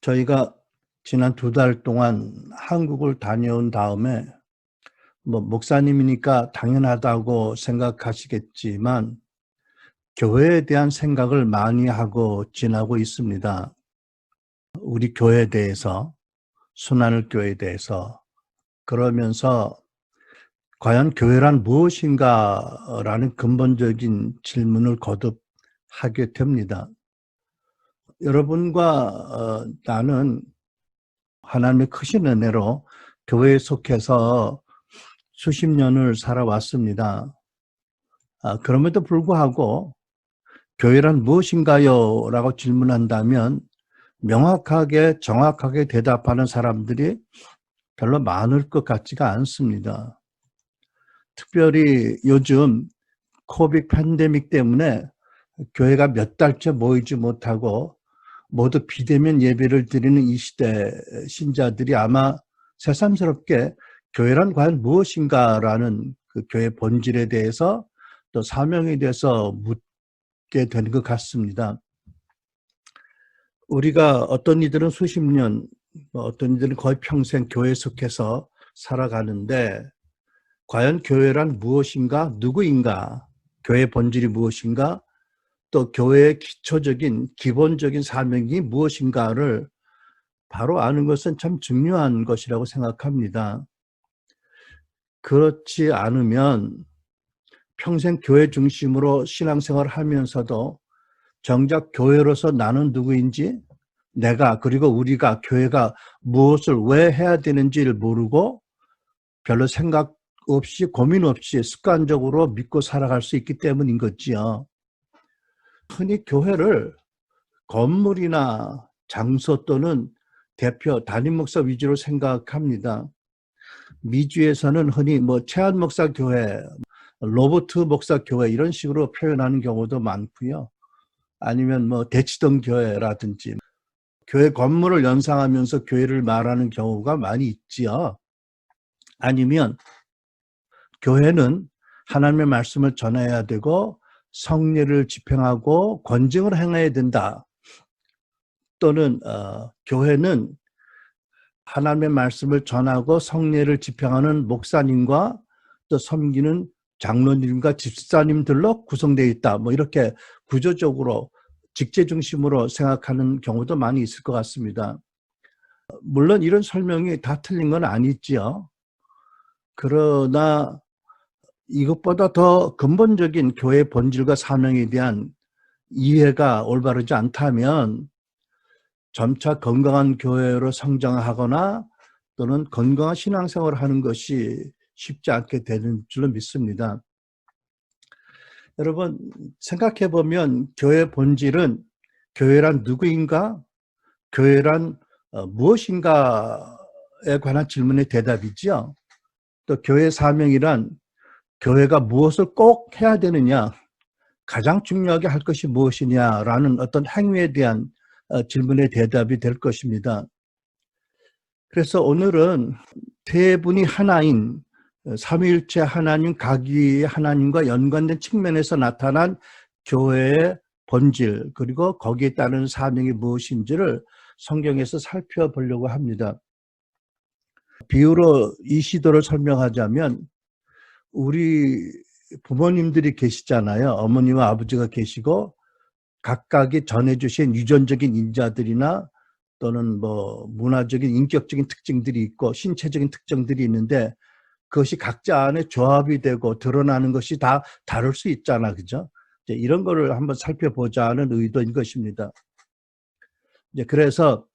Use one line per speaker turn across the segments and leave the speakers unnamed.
저희가 지난 2달 동안 한국을 다녀온 다음에 목사님이니까 당연하다고 생각하시겠지만 교회에 대한 생각을 많이 하고 지나고 있습니다. 우리 교회에 대해서, 순환을 교회에 대해서. 그러면서 과연 교회란 무엇인가라는 근본적인 질문을 거듭 하게 됩니다. 여러분과 나는 하나님의 크신 은혜로 교회에 속해서 수십 년을 살아왔습니다. 그럼에도 불구하고 교회란 무엇인가요? 라고 질문한다면 명확하게 정확하게 대답하는 사람들이 별로 많을 것 같지가 않습니다. 특별히 요즘 코비드 팬데믹 때문에 교회가 몇 달째 모이지 못하고 모두 비대면 예배를 드리는 이 시대 신자들이 아마 새삼스럽게 교회란 과연 무엇인가라는 그 교회 본질에 대해서 또 사명에 대해서 묻게 되는 것 같습니다. 우리가 어떤 이들은 수십 년, 어떤 이들은 거의 평생 교회에 속해서 살아가는데 과연 교회란 무엇인가, 누구인가, 교회의 본질이 무엇인가, 또 교회의 기초적인 기본적인 사명이 무엇인가를 바로 아는 것은 참 중요한 것이라고 생각합니다. 그렇지 않으면 평생 교회 중심으로 신앙생활을 하면서도 정작 교회로서 나는 누구인지, 내가 그리고 우리가 교회가 무엇을 왜 해야 되는지를 모르고 별로 생각 없이 고민 없이 습관적으로 믿고 살아갈 수 있기 때문인 거지요. 흔히 교회를 건물이나 장소 또는 대표 담임 목사 위주로 생각합니다. 미주에서는 흔히 최한 목사 교회, 로버트 목사 교회 이런 식으로 표현하는 경우도 많고요. 아니면 대치동 교회라든지 교회 건물을 연상하면서 교회를 말하는 경우가 많이 있지요. 아니면 교회는 하나님의 말씀을 전해야 되고 성례를 집행하고 권징을 행해야 된다. 또는 교회는 하나님의 말씀을 전하고 성례를 집행하는 목사님과 또 섬기는 장로님과 집사님들로 구성되어 있다. 이렇게 구조적으로 직제 중심으로 생각하는 경우도 많이 있을 것 같습니다. 물론 이런 설명이 다 틀린 건 아니지요. 그러나 이것보다 더 근본적인 교회의 본질과 사명에 대한 이해가 올바르지 않다면 점차 건강한 교회로 성장하거나 또는 건강한 신앙생활을 하는 것이 쉽지 않게 되는 줄로 믿습니다. 여러분 생각해 보면 교회의 본질은 교회란 누구인가? 교회란 무엇인가에 관한 질문의 대답이죠. 또 교회의 사명이란 교회가 무엇을 꼭 해야 되느냐, 가장 중요하게 할 것이 무엇이냐라는 어떤 행위에 대한 질문의 대답이 될 것입니다. 그래서 오늘은 대분이 하나인 삼위일체 하나님, 각위의 하나님과 연관된 측면에서 나타난 교회의 본질 그리고 거기에 따른 사명이 무엇인지를 성경에서 살펴보려고 합니다. 비유로 이 시도를 설명하자면 우리 부모님들이 계시잖아요. 어머니와 아버지가 계시고 각각이 전해주신 유전적인 인자들이나 또는 문화적인 인격적인 특징들이 있고 신체적인 특징들이 있는데 그것이 각자 안에 조합이 되고 드러나는 것이 다 다를 수 있잖아, 그죠? 이런 거를 한번 살펴보자는 의도인 것입니다. 그래서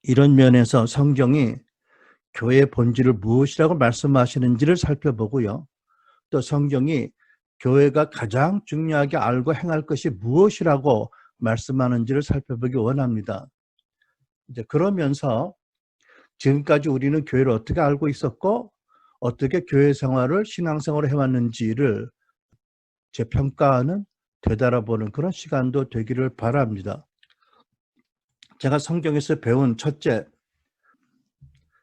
이런 면에서 성경이 교회의 본질을 무엇이라고 말씀하시는지를 살펴보고요. 또 성경이 교회가 가장 중요하게 알고 행할 것이 무엇이라고 말씀하는지를 살펴보기 원합니다. 그러면서 지금까지 우리는 교회를 어떻게 알고 있었고 어떻게 교회 생활을 신앙생활을 해왔는지를 재평가하는 되돌아보는 그런 시간도 되기를 바랍니다. 제가 성경에서 배운 첫째,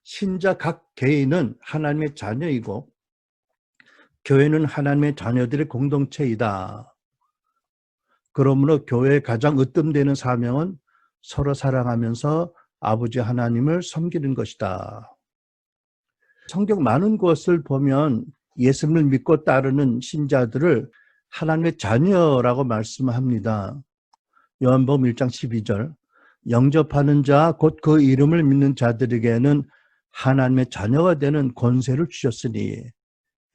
신자 각 개인은 하나님의 자녀이고 교회는 하나님의 자녀들의 공동체이다. 그러므로 교회의 가장 으뜸되는 사명은 서로 사랑하면서 아버지 하나님을 섬기는 것이다. 성경 많은 곳을 보면 예수님을 믿고 따르는 신자들을 하나님의 자녀라고 말씀합니다. 요한복음 1장 12절 영접하는 자 곧 그 이름을 믿는 자들에게는 하나님의 자녀가 되는 권세를 주셨으니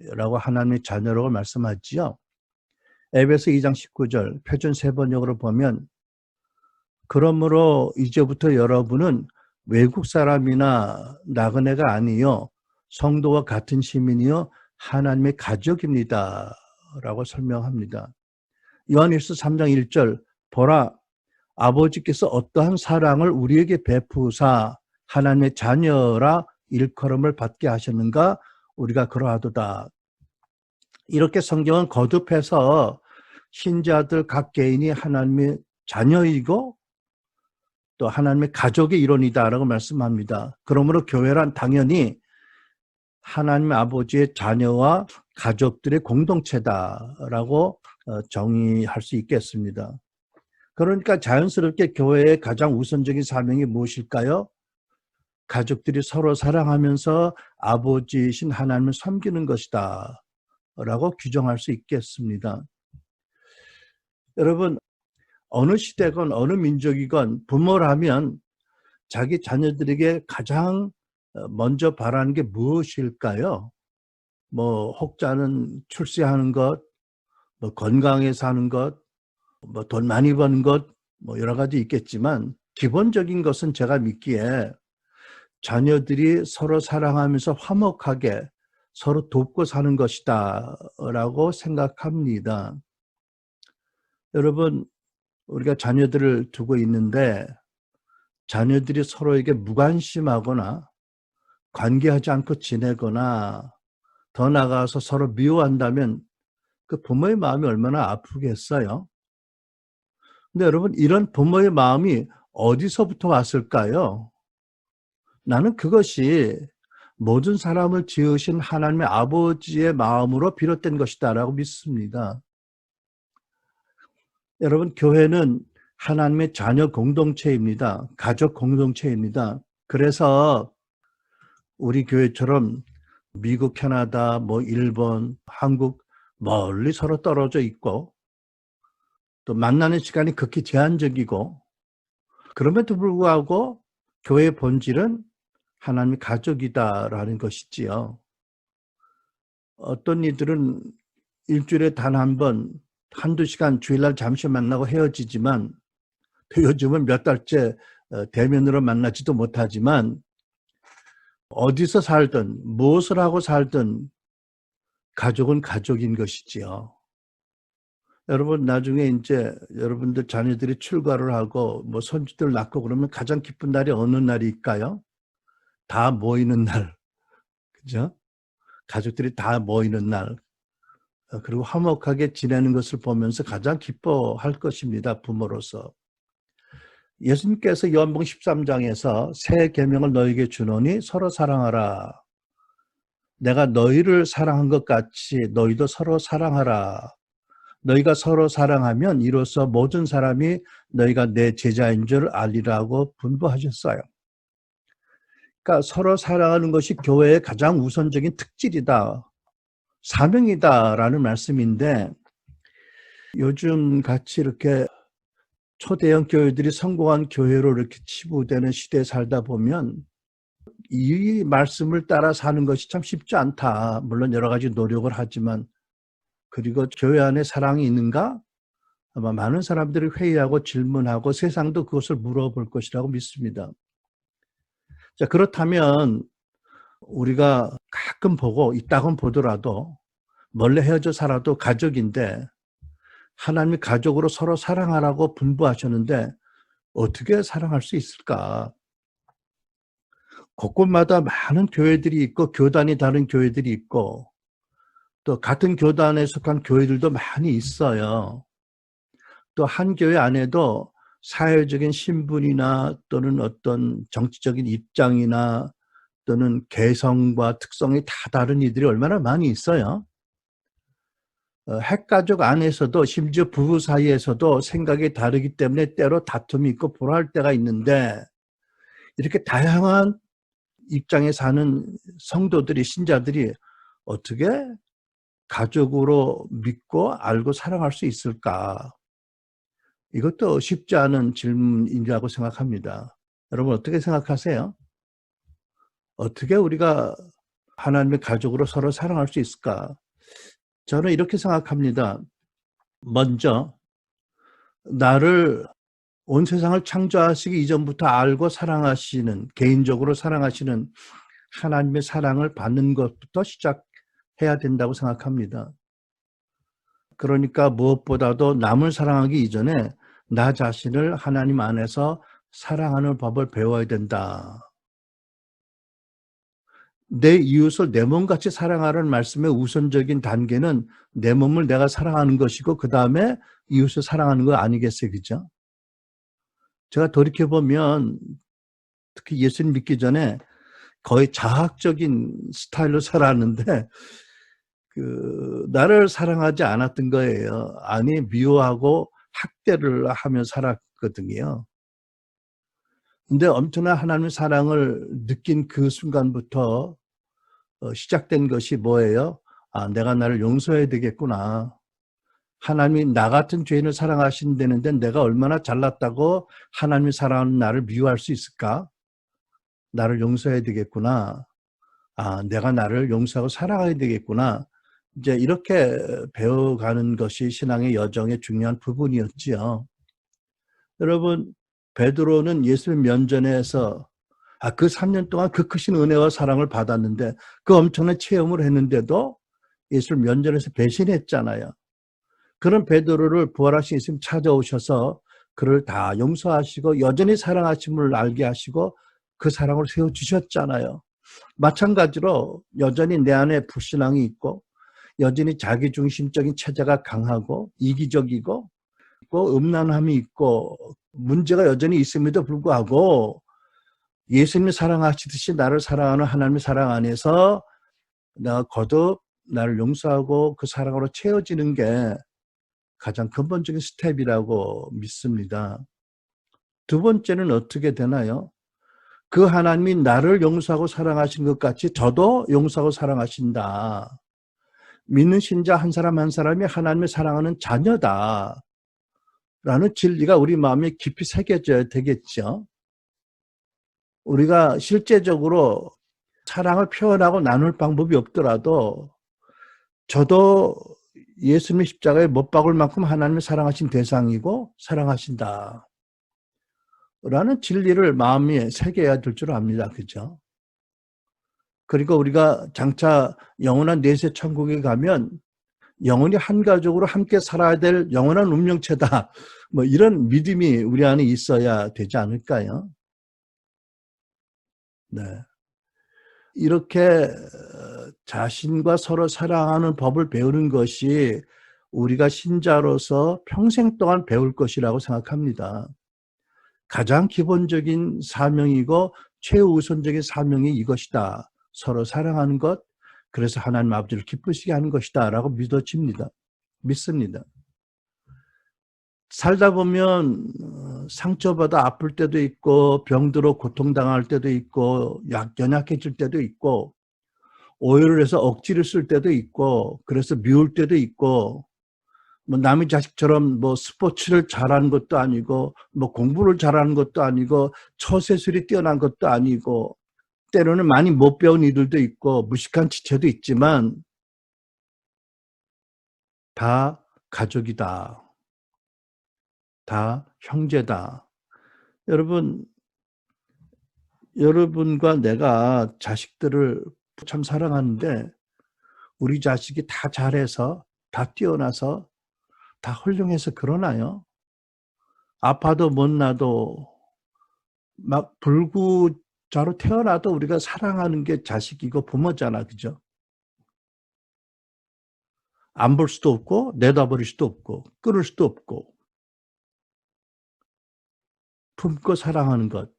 라고 하나님의 자녀라고 말씀하지요. 에베소 2장 19절 표준 세번역으로 보면 그러므로 이제부터 여러분은 외국 사람이나 나그네가 아니요 성도와 같은 시민이요 하나님의 가족입니다 라고 설명합니다. 요한일서 3장 1절 보라 아버지께서 어떠한 사랑을 우리에게 베푸사 하나님의 자녀라 일컬음을 받게 하셨는가 우리가 그러하도다. 이렇게 성경은 거듭해서 신자들 각 개인이 하나님의 자녀이고 또 하나님의 가족의 일원이다라고 말씀합니다. 그러므로 교회란 당연히 하나님 아버지의 자녀와 가족들의 공동체다라고 정의할 수 있겠습니다. 그러니까 자연스럽게 교회의 가장 우선적인 사명이 무엇일까요? 가족들이 서로 사랑하면서 아버지이신 하나님을 섬기는 것이다 라고 규정할 수 있겠습니다. 여러분 어느 시대건 어느 민족이건 부모라면 자기 자녀들에게 가장 먼저 바라는 게 무엇일까요? 뭐 혹자는 출세하는 것, 뭐 건강에 사는 것, 뭐 돈 많이 버는 것, 뭐 여러 가지 있겠지만 기본적인 것은 제가 믿기에 자녀들이 서로 사랑하면서 화목하게 서로 돕고 사는 것이다 라고 생각합니다. 여러분 우리가 자녀들을 두고 있는데 자녀들이 서로에게 무관심하거나 관계하지 않고 지내거나 더 나아가서 서로 미워한다면 그 부모의 마음이 얼마나 아프겠어요? 근데 여러분 이런 부모의 마음이 어디서부터 왔을까요? 나는 그것이 모든 사람을 지으신 하나님의 아버지의 마음으로 비롯된 것이다 라고 믿습니다. 여러분 교회는 하나님의 자녀 공동체입니다. 가족 공동체입니다. 그래서 우리 교회처럼 미국, 캐나다, 뭐 일본, 한국 멀리 서로 떨어져 있고 또 만나는 시간이 극히 제한적이고 그럼에도 불구하고 교회의 본질은 하나님의 가족이다라는 것이지요. 어떤 이들은 일주일에 단 한 번, 한두 시간 주일날 잠시 만나고 헤어지지만 또 요즘은 몇 달째 대면으로 만나지도 못하지만 어디서 살든 무엇을 하고 살든 가족은 가족인 것이지요. 여러분 나중에 이제 여러분들 자녀들이 출가를 하고 뭐 손주들 낳고 그러면 가장 기쁜 날이 어느 날일까요? 다 모이는 날, 그죠? 가족들이 다 모이는 날, 그리고 화목하게 지내는 것을 보면서 가장 기뻐할 것입니다. 부모로서. 예수님께서 요한복음 13장에서 새 계명을 너희에게 주노니 서로 사랑하라. 내가 너희를 사랑한 것 같이 너희도 서로 사랑하라. 너희가 서로 사랑하면 이로써 모든 사람이 너희가 내 제자인 줄 알리라고 분부하셨어요. 그러니까 서로 사랑하는 것이 교회의 가장 우선적인 특질이다. 사명이다라는 말씀인데 요즘 같이 이렇게 초대형 교회들이 성공한 교회로 이렇게 치부되는 시대에 살다 보면 이 말씀을 따라 사는 것이 참 쉽지 않다. 물론 여러 가지 노력을 하지만 그리고 교회 안에 사랑이 있는가? 아마 많은 사람들이 회의하고 질문하고 세상도 그것을 물어볼 것이라고 믿습니다. 자, 그렇다면 우리가 가끔 보고 이따금 보더라도 멀리 헤어져 살아도 가족인데 하나님이 가족으로 서로 사랑하라고 분부하셨는데 어떻게 사랑할 수 있을까? 곳곳마다 많은 교회들이 있고 교단이 다른 교회들이 있고 또 같은 교단에 속한 교회들도 많이 있어요. 또 한 교회 안에도 사회적인 신분이나 또는 어떤 정치적인 입장이나 또는 개성과 특성이 다 다른 이들이 얼마나 많이 있어요. 핵가족 안에서도 심지어 부부 사이에서도 생각이 다르기 때문에 때로 다툼이 있고 불화할 때가 있는데 이렇게 다양한 입장에 사는 성도들이 신자들이 어떻게 가족으로 믿고 알고 사랑할 수 있을까? 이것도 쉽지 않은 질문이라고 생각합니다. 여러분 어떻게 생각하세요? 어떻게 우리가 하나님의 가족으로 서로 사랑할 수 있을까? 저는 이렇게 생각합니다. 먼저 나를 온 세상을 창조하시기 이전부터 알고 사랑하시는, 개인적으로 사랑하시는 하나님의 사랑을 받는 것부터 시작해야 된다고 생각합니다. 그러니까 무엇보다도 남을 사랑하기 이전에 나 자신을 하나님 안에서 사랑하는 법을 배워야 된다. 내 이웃을 내 몸같이 사랑하라는 말씀의 우선적인 단계는 내 몸을 내가 사랑하는 것이고 그 다음에 이웃을 사랑하는 거 아니겠어요? 그죠? 제가 돌이켜보면 특히 예수님 믿기 전에 거의 자학적인 스타일로 살았는데 나를 사랑하지 않았던 거예요. 아니 미워하고 학대를 하며 살았거든요. 근데 엄청난 하나님의 사랑을 느낀 그 순간부터 시작된 것이 뭐예요? 아, 내가 나를 용서해야 되겠구나. 하나님이 나 같은 죄인을 사랑하신다는데 내가 얼마나 잘났다고 하나님이 사랑하는 나를 미워할 수 있을까? 나를 용서해야 되겠구나. 아, 내가 나를 용서하고 사랑해야 되겠구나. 이제 이렇게 배워가는 것이 신앙의 여정의 중요한 부분이었지요. 여러분, 베드로는 예수님 면전에서 그 3년 동안 그 크신 은혜와 사랑을 받았는데 그 엄청난 체험을 했는데도 예수를 면전에서 배신했잖아요. 그런 베드로를 부활하신 예수님 찾아오셔서 그를 다 용서하시고 여전히 사랑하심을 알게 하시고 그 사랑을 세워주셨잖아요. 마찬가지로 여전히 내 안에 불신앙이 있고 여전히 자기중심적인 체제가 강하고 이기적이고 음란함이 있고 문제가 여전히 있음에도 불구하고 예수님이 사랑하시듯이 나를 사랑하는 하나님의 사랑 안에서 내가 거듭 나를 용서하고 그 사랑으로 채워지는 게 가장 근본적인 스텝이라고 믿습니다. 두 번째는 어떻게 되나요? 그 하나님이 나를 용서하고 사랑하신 것 같이 저도 용서하고 사랑하신다. 믿는 신자 한 사람 한 사람이 하나님의 사랑하는 자녀다. 라는 진리가 우리 마음에 깊이 새겨져야 되겠죠. 우리가 실제적으로 사랑을 표현하고 나눌 방법이 없더라도 저도 예수님의 십자가에 못 박을 만큼 하나님을 사랑하신 대상이고 사랑하신다. 라는 진리를 마음에 새겨야 될 줄 압니다. 그죠? 그리고 우리가 장차 영원한 내세 천국에 가면 영원히 한 가족으로 함께 살아야 될 영원한 운명체다. 뭐 이런 믿음이 우리 안에 있어야 되지 않을까요? 네. 이렇게 자신과 서로 사랑하는 법을 배우는 것이 우리가 신자로서 평생 동안 배울 것이라고 생각합니다. 가장 기본적인 사명이고 최우선적인 사명이 이것이다. 서로 사랑하는 것, 그래서 하나님 아버지를 기쁘시게 하는 것이다 라고 믿습니다. 살다 보면 상처받아 아플 때도 있고 병들어 고통당할 때도 있고 연약해질 때도 있고 오해를 해서 억지를 쓸 때도 있고 그래서 미울 때도 있고 뭐 남의 자식처럼 뭐 스포츠를 잘하는 것도 아니고 뭐 공부를 잘하는 것도 아니고 처세술이 뛰어난 것도 아니고 때로는 많이 못 배운 이들도 있고 무식한 지체도 있지만 다 가족이다. 다 형제다. 여러분, 여러분과 내가 자식들을 참 사랑하는데 우리 자식이 다 잘해서 다 뛰어나서 다 훌륭해서 그러나요? 아파도 못나도 막 불구자로 태어나도 우리가 사랑하는 게 자식이고 부모잖아. 그죠? 안 볼 수도 없고 내다버릴 수도 없고 끊을 수도 없고 품고 사랑하는 것.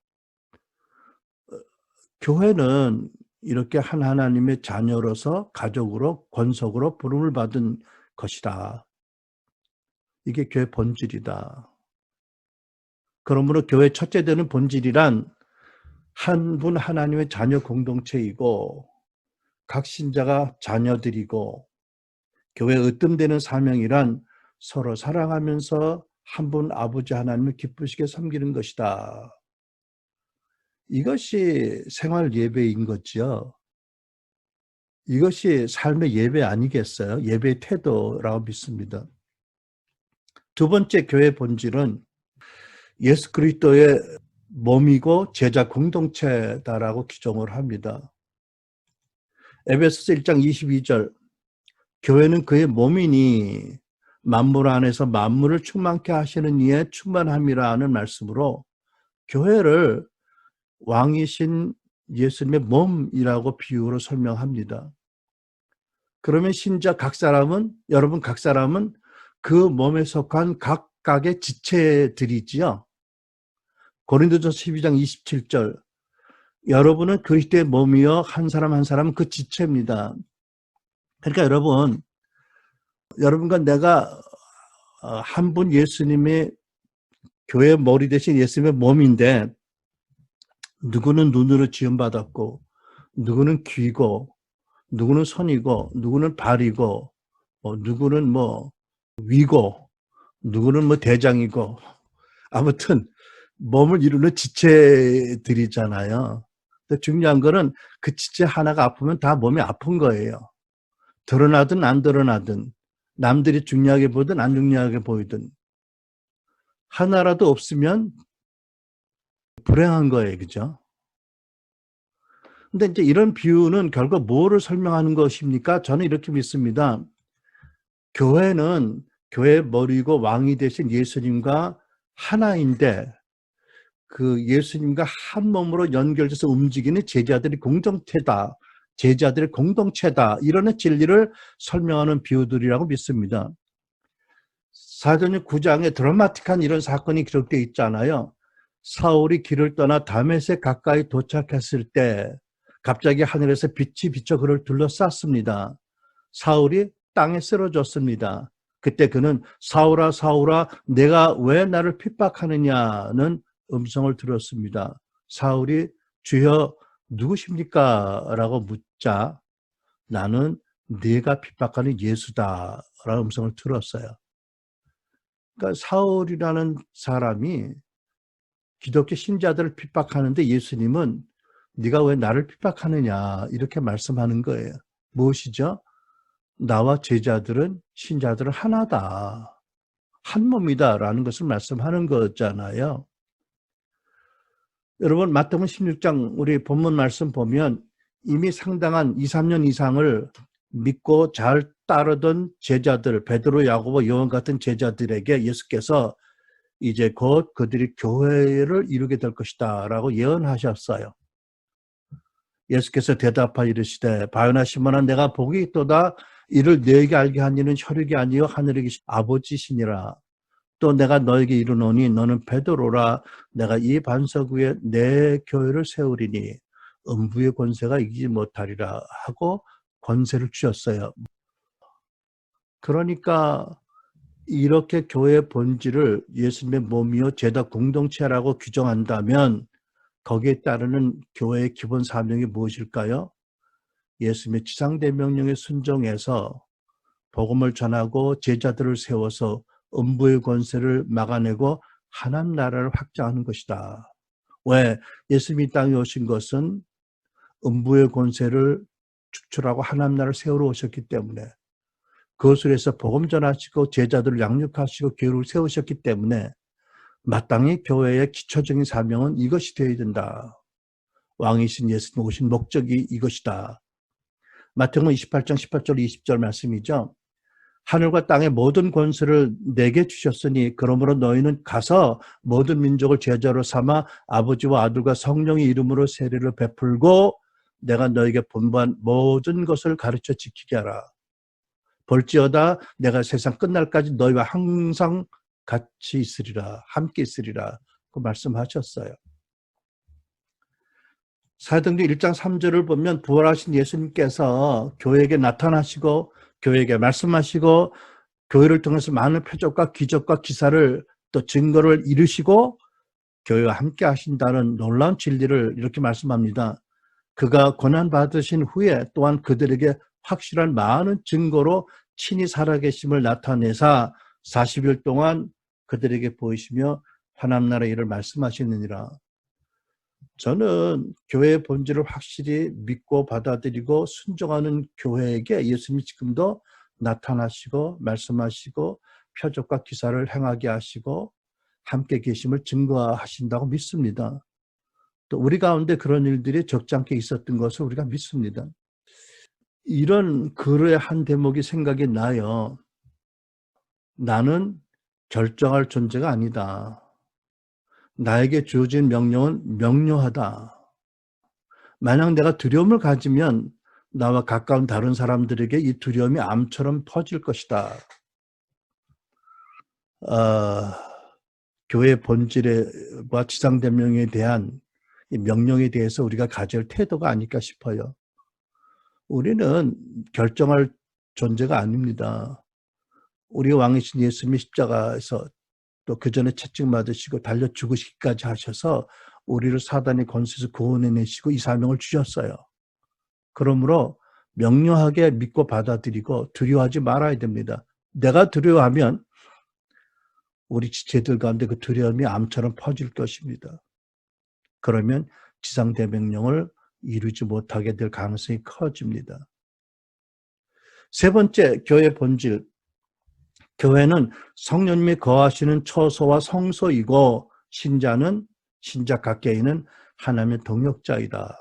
교회는 이렇게 하나님의 자녀로서 가족으로 권속으로 부름을 받은 것이다. 이게 교회 본질이다. 그러므로 교회 첫째 되는 본질이란 한 분 하나님의 자녀 공동체이고 각 신자가 자녀들이고 교회 으뜸되는 사명이란 서로 사랑하면서 한 분 아버지 하나님을 기쁘시게 섬기는 것이다. 이것이 생활 예배인 거죠. 이것이 삶의 예배 아니겠어요? 예배의 태도라고 믿습니다. 두 번째 교회 본질은 예수 그리스도의 몸이고 제자 공동체다라고 규정을 합니다. 에베소서 1장 22절 교회는 그의 몸이니 만물 안에서 만물을 충만케 하시는 이의 충만함이라는 말씀으로 교회를 왕이신 예수님의 몸이라고 비유로 설명합니다. 그러면 신자 각 사람은 여러분 각 사람은 그 몸에 속한 각각의 지체들이지요. 고린도전서 12장 27절 여러분은 그리스도의 몸이요 한 사람 한 사람은 그 지체입니다. 그러니까 여러분과 내가 한 분 예수님의 교회의 머리 대신 예수님의 몸인데 누구는 눈으로 지음받았고 누구는 귀고 누구는 손이고 누구는 발이고 누구는 위고 누구는 대장이고 아무튼 몸을 이루는 지체들이잖아요. 근데 중요한 거는 그 지체 하나가 아프면 다 몸이 아픈 거예요. 드러나든 안 드러나든 남들이 중요하게 보든 안 중요하게 보이든 하나라도 없으면 불행한 거예요. 그죠? 근데 이제 이런 비유는 결국 뭐를 설명하는 것입니까? 저는 이렇게 믿습니다. 교회는 교회의 머리고 왕이 되신 예수님과 하나인데 그 예수님과 한 몸으로 연결돼서 움직이는 제자들의 공동체다. 제자들의 공동체다. 이런 진리를 설명하는 비유들이라고 믿습니다. 사도행전 9장에 드라마틱한 이런 사건이 기록되어 있잖아요. 사울이 길을 떠나 다메섹 가까이 도착했을 때 갑자기 하늘에서 빛이 비쳐 그를 둘러쌌습니다. 사울이 땅에 쓰러졌습니다. 그때 그는 사울아 사울아 내가 왜 나를 핍박하느냐는 음성을 들었습니다. 사울이 주여 누구십니까? 라고 묻자 나는 네가 핍박하는 예수다 라는 음성을 들었어요. 그러니까 사울이라는 사람이 기독교 신자들을 핍박하는데 예수님은 네가 왜 나를 핍박하느냐 이렇게 말씀하는 거예요. 무엇이죠? 나와 제자들은 신자들은 하나다. 한 몸이다 라는 것을 말씀하는 거잖아요. 여러분 마태복음 16장 우리 본문 말씀 보면 이미 상당한 2, 3년 이상을 믿고 잘 따르던 제자들 베드로, 야고보, 요한 같은 제자들에게 예수께서 이제 곧 그들이 교회를 이루게 될 것이다 라고 예언하셨어요. 예수께서 대답하여 이르시되 바요나 시몬아 내가 복이 있도다 이를 너에게 알게 한 이는 혈육이 아니요 하늘에 계신 아버지시니라. 또 내가 너에게 이르노니 너는 베드로라 내가 이 반석 위에 내 교회를 세우리니 음부의 권세가 이기지 못하리라 하고 권세를 주셨어요. 그러니까 이렇게 교회의 본질을 예수님의 몸이요 제자 공동체라고 규정한다면 거기에 따르는 교회의 기본 사명이 무엇일까요? 예수님의 지상대명령에 순종해서 복음을 전하고 제자들을 세워서 음부의 권세를 막아내고 하나님 나라를 확장하는 것이다. 왜? 예수님이 이 땅에 오신 것은 음부의 권세를 축출하고 하나님 나라를 세우러 오셨기 때문에 그것을 해서 복음 전하시고 제자들을 양육하시고 교회를 세우셨기 때문에 마땅히 교회의 기초적인 사명은 이것이 되어야 된다. 왕이신 예수님 오신 목적이 이것이다. 마태복음 28장 18절 20절 말씀이죠. 하늘과 땅의 모든 권세를 내게 주셨으니 그러므로 너희는 가서 모든 민족을 제자로 삼아 아버지와 아들과 성령의 이름으로 세례를 베풀고 내가 너에게 분부한 모든 것을 가르쳐 지키게 하라. 볼지어다 내가 세상 끝날까지 너희와 항상 같이 있으리라. 함께 있으리라. 그 말씀하셨어요. 사도행전 1장 3절을 보면 부활하신 예수님께서 교회에게 나타나시고 교회에게 말씀하시고 교회를 통해서 많은 표적과 기적과 기사를 또 증거를 이루시고 교회와 함께 하신다는 놀라운 진리를 이렇게 말씀합니다. 그가 고난받으신 후에 또한 그들에게 확실한 많은 증거로 친히 살아계심을 나타내사 40일 동안 그들에게 보이시며 하나님 나라의 일을 말씀하시느니라. 저는 교회의 본질을 확실히 믿고 받아들이고 순종하는 교회에게 예수님이 지금도 나타나시고 말씀하시고 표적과 기사를 행하게 하시고 함께 계심을 증거하신다고 믿습니다. 또 우리 가운데 그런 일들이 적지 않게 있었던 것을 우리가 믿습니다. 이런 글의 한 대목이 생각이 나요. 나는 결정할 존재가 아니다. 나에게 주어진 명령은 명료하다. 만약 내가 두려움을 가지면 나와 가까운 다른 사람들에게 이 두려움이 암처럼 퍼질 것이다. 교회의 본질과 지상대명에 대한 이 명령에 대해서 우리가 가질 태도가 아닐까 싶어요. 우리는 결정할 존재가 아닙니다. 우리 왕이신 예수님이 십자가에서 또 그 전에 채찍 맞으시고 달려 죽으시기까지 하셔서 우리를 사단의 권세에서 구원해내시고 이 사명을 주셨어요. 그러므로 명료하게 믿고 받아들이고 두려워하지 말아야 됩니다. 내가 두려워하면 우리 지체들 가운데 그 두려움이 암처럼 퍼질 것입니다. 그러면 지상대명령을 이루지 못하게 될 가능성이 커집니다. 세 번째, 교회의 본질. 교회는 성령님이 거하시는 처소와 성소이고 신자 각개인은 하나님의 동역자이다.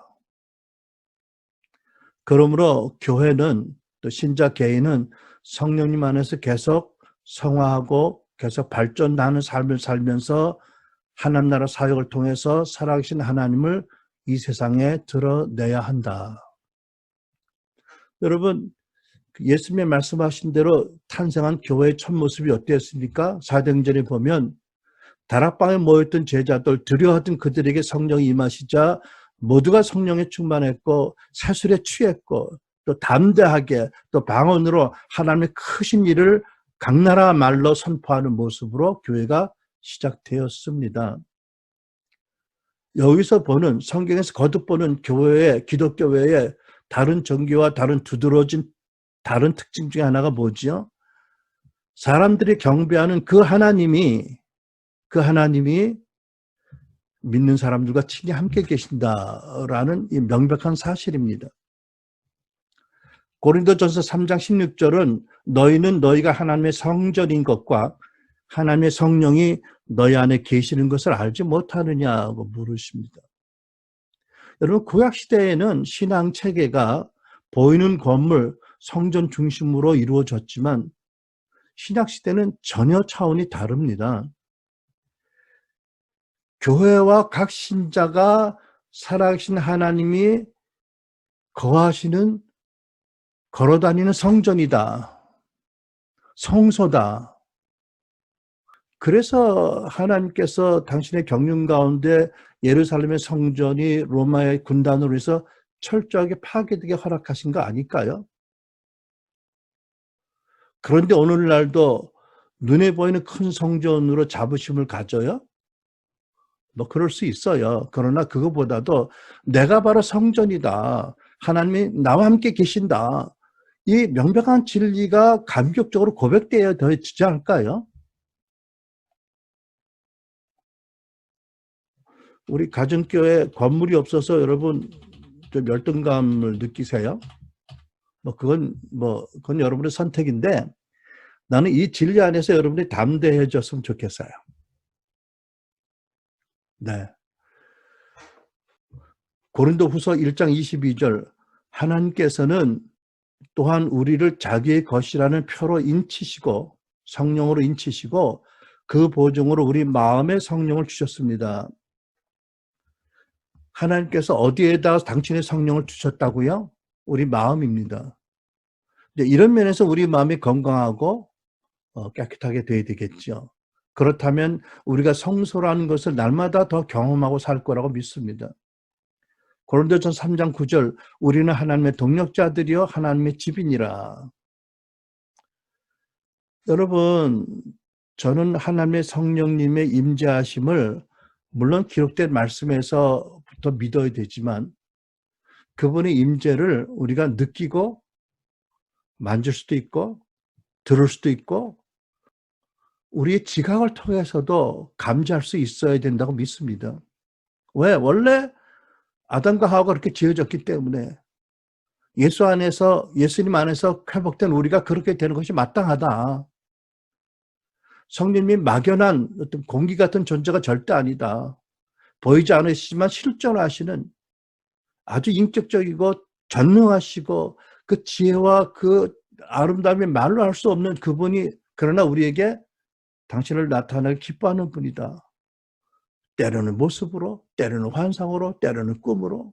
그러므로 교회는 또 신자 개인은 성령님 안에서 계속 성화하고 계속 발전하는 삶을 살면서 하나님 나라 사역을 통해서 살아계신 하나님을 이 세상에 드러내야 한다. 여러분, 예수님이 말씀하신 대로 탄생한 교회의 첫 모습이 어땠습니까? 사도행전에 보면 다락방에 모였던 제자들, 두려워하던 그들에게 성령이 임하시자 모두가 성령에 충만했고 사술에 취했고 또 담대하게 또 방언으로 하나님의 크신 일을 각나라 말로 선포하는 모습으로 교회가 시작되었습니다. 여기서 보는 성경에서 거듭 보는 교회의 기독교 외에 다른 종교와 다른 두드러진 다른 특징 중에 하나가 뭐지요? 사람들이 경배하는 그 하나님이 믿는 사람들과 친히 함께 계신다라는 이 명백한 사실입니다. 고린도전서 3장 16절은 너희는 너희가 하나님의 성전인 것과 하나님의 성령이 너희 안에 계시는 것을 알지 못하느냐고 물으십니다. 여러분, 구약시대에는 신앙 체계가 보이는 건물, 성전 중심으로 이루어졌지만 신약시대는 전혀 차원이 다릅니다. 교회와 각 신자가 살아계신 하나님이 거하시는 걸어다니는 성전이다. 성소다. 그래서 하나님께서 당신의 경륜 가운데 예루살렘의 성전이 로마의 군단으로 해서 철저하게 파괴되게 허락하신 거 아닐까요? 그런데 오늘날도 눈에 보이는 큰 성전으로 자부심을 가져요? 뭐 그럴 수 있어요. 그러나 그거보다도 내가 바로 성전이다. 하나님이 나와 함께 계신다. 이 명백한 진리가 감격적으로 고백되어야 되지 않을까요? 우리 가정교회 건물이 없어서 여러분 좀 열등감을 느끼세요? 그건 여러분의 선택인데 나는 이 진리 안에서 여러분이 담대해졌으면 좋겠어요. 네. 고린도후서 1장 22절 하나님께서는 또한 우리를 자기의 것이라는 표로 인치시고 성령으로 인치시고 그 보증으로 우리 마음의 성령을 주셨습니다. 하나님께서 어디에다 당신의 성령을 주셨다고요? 우리 마음입니다. 이런 면에서 우리 마음이 건강하고 깨끗하게 돼야 되겠죠. 그렇다면 우리가 성소라는 것을 날마다 더 경험하고 살 거라고 믿습니다. 고린도전서 3장 9절 우리는 하나님의 동역자들이요 하나님의 집이니라. 여러분, 저는 하나님의 성령님의 임재하심을 물론 기록된 말씀에서부터 믿어야 되지만 그분의 임재를 우리가 느끼고 만질 수도 있고 들을 수도 있고 우리의 지각을 통해서도 감지할 수 있어야 된다고 믿습니다. 왜? 원래 아담과 하와가 그렇게 지어졌기 때문에 예수님 안에서 회복된 우리가 그렇게 되는 것이 마땅하다. 성령님이 막연한 어떤 공기 같은 존재가 절대 아니다. 보이지 않으시지만 실존하시는 아주 인격적이고 전능하시고 그 지혜와 그 아름다움이 말로 할 수 없는 그분이 그러나 우리에게 당신을 나타나기 기뻐하는 분이다. 때로는 모습으로, 때로는 환상으로, 때로는 꿈으로,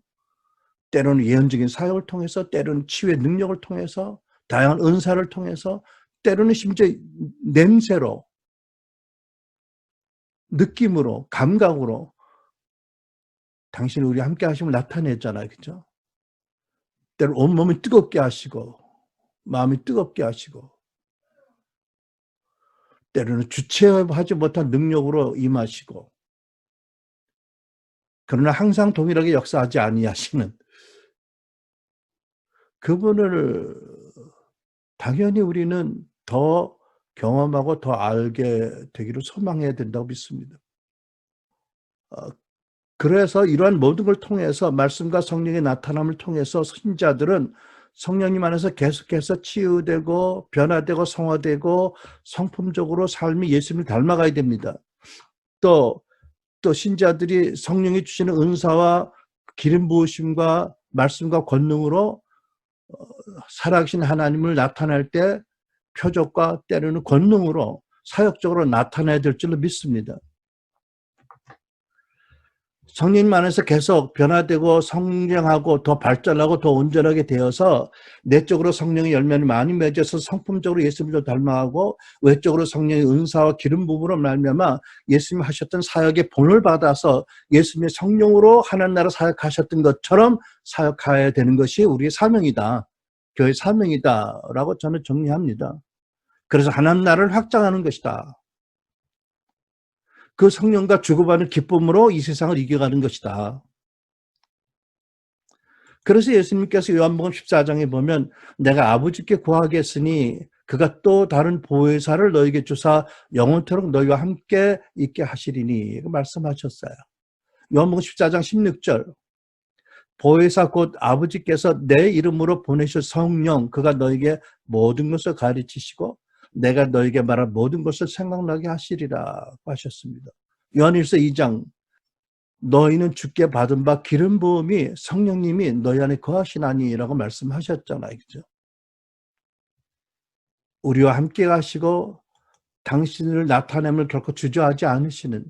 때로는 예언적인 사역을 통해서, 때로는 치유의 능력을 통해서, 다양한 은사를 통해서, 때로는 심지어 냄새로, 느낌으로, 감각으로 당신이 우리 함께 하심을 나타냈잖아요. 그죠? 때로 온몸이 뜨겁게 하시고 마음이 뜨겁게 하시고 때로는 주체하지 못한 능력으로 임하시고 그러나 항상 동일하게 역사하지 아니하시는 그분을 당연히 우리는 더 경험하고 더 알게 되기를 소망해야 된다고 믿습니다. 그래서 이러한 모든 걸 통해서 말씀과 성령의 나타남을 통해서 신자들은 성령님 안에서 계속해서 치유되고 변화되고 성화되고 성품적으로 삶이 예수님을 닮아가야 됩니다. 또 신자들이 성령이 주시는 은사와 기름 부으심과 말씀과 권능으로 살아계신 하나님을 나타낼 때 표적과 때로는 권능으로 사역적으로 나타나야 될 줄로 믿습니다. 성령님 안에서 계속 변화되고 성장하고 더 발전하고 더 온전하게 되어서 내적으로 성령의 열매를 많이 맺어서 성품적으로 예수님을 닮아가고 외적으로 성령의 은사와 기름 부음으로 말미암아 예수님이 하셨던 사역의 본을 받아서 예수님의 성령으로 하나님 나라 사역하셨던 것처럼 사역해야 되는 것이 우리의 사명이다. 교회의 사명이다라고 저는 정리합니다. 그래서 하나님 나라를 확장하는 것이다. 그 성령과 주고받는 기쁨으로 이 세상을 이겨가는 것이다. 그래서 예수님께서 요한복음 14장에 보면 내가 아버지께 구하겠으니 그가 또 다른 보혜사를 너에게 주사 영원토록 너희와 함께 있게 하시리니 말씀하셨어요. 요한복음 14장 16절 보혜사 곧 아버지께서 내 이름으로 보내실 성령 그가 너에게 모든 것을 가르치시고 내가 너에게 말한 모든 것을 생각나게 하시리라 하셨습니다. 요한일서 2장 너희는 주께 받은 바 기름 부음이 성령님이 너희 안에 거하시나니라고 말씀하셨잖아요. 그죠? 우리와 함께 가시고 당신을 나타냄을 결코 주저하지 않으시는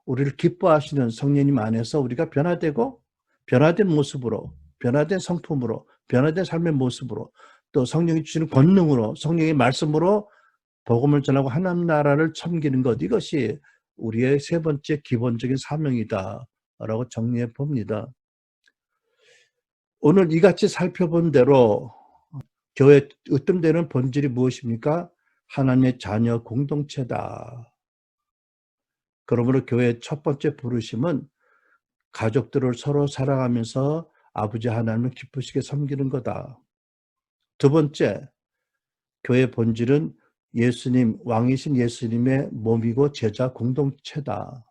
우리를 기뻐하시는 성령님 안에서 우리가 변화되고 변화된 모습으로 변화된 성품으로 변화된 삶의 모습으로 또 성령이 주시는 권능으로 성령의 말씀으로 복음을 전하고 하나님 나라를 섬기는 것 이것이 우리의 세 번째 기본적인 사명이다라고 정리해 봅니다. 오늘 이같이 살펴본 대로 교회 으뜸되는 본질이 무엇입니까? 하나님의 자녀 공동체다. 그러므로 교회의 첫 번째 부르심은 가족들을 서로 사랑하면서 아버지 하나님을 기쁘시게 섬기는 거다. 두 번째, 교회의 본질은 예수님, 왕이신 예수님의 몸이고 제자 공동체다.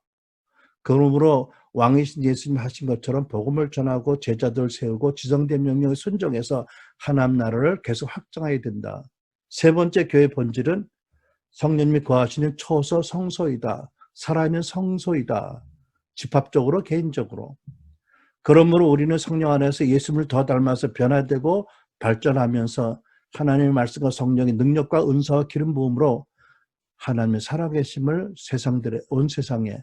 그러므로 왕이신 예수님 하신 것처럼 복음을 전하고 제자들을 세우고 지정된 명령에 순종해서 하나님 나라를 계속 확장해야 된다. 세 번째 교회의 본질은 성령님이 거하시는 초소 성소이다. 살아있는 성소이다. 집합적으로 개인적으로. 그러므로 우리는 성령 안에서 예수님을 더 닮아서 변화되고 발전하면서 하나님의 말씀과 성령의 능력과 은사와 기름 부음으로 하나님의 살아계심을 온 세상에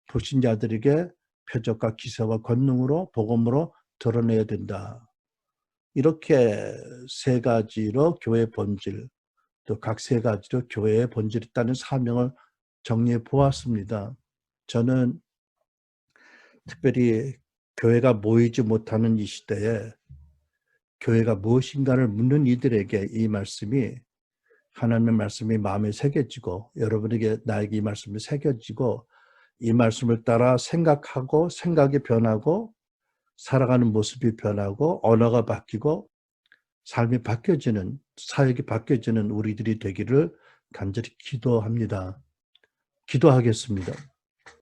불신자들에게 표적과 기사와 권능으로 복음으로 드러내야 된다. 이렇게 세 가지로 교회의 본질, 또 각 세 가지로 교회의 본질이 있다는 사명을 정리해 보았습니다. 저는 특별히 교회가 모이지 못하는 이 시대에 교회가 무엇인가를 묻는 이들에게 이 말씀이 하나님의 말씀이 마음에 새겨지고 여러분에게 나에게 이 말씀이 새겨지고 이 말씀을 따라 생각하고 생각이 변하고 살아가는 모습이 변하고 언어가 바뀌고 삶이 바뀌어지는 사역이 바뀌어지는 우리들이 되기를 간절히 기도합니다. 기도하겠습니다.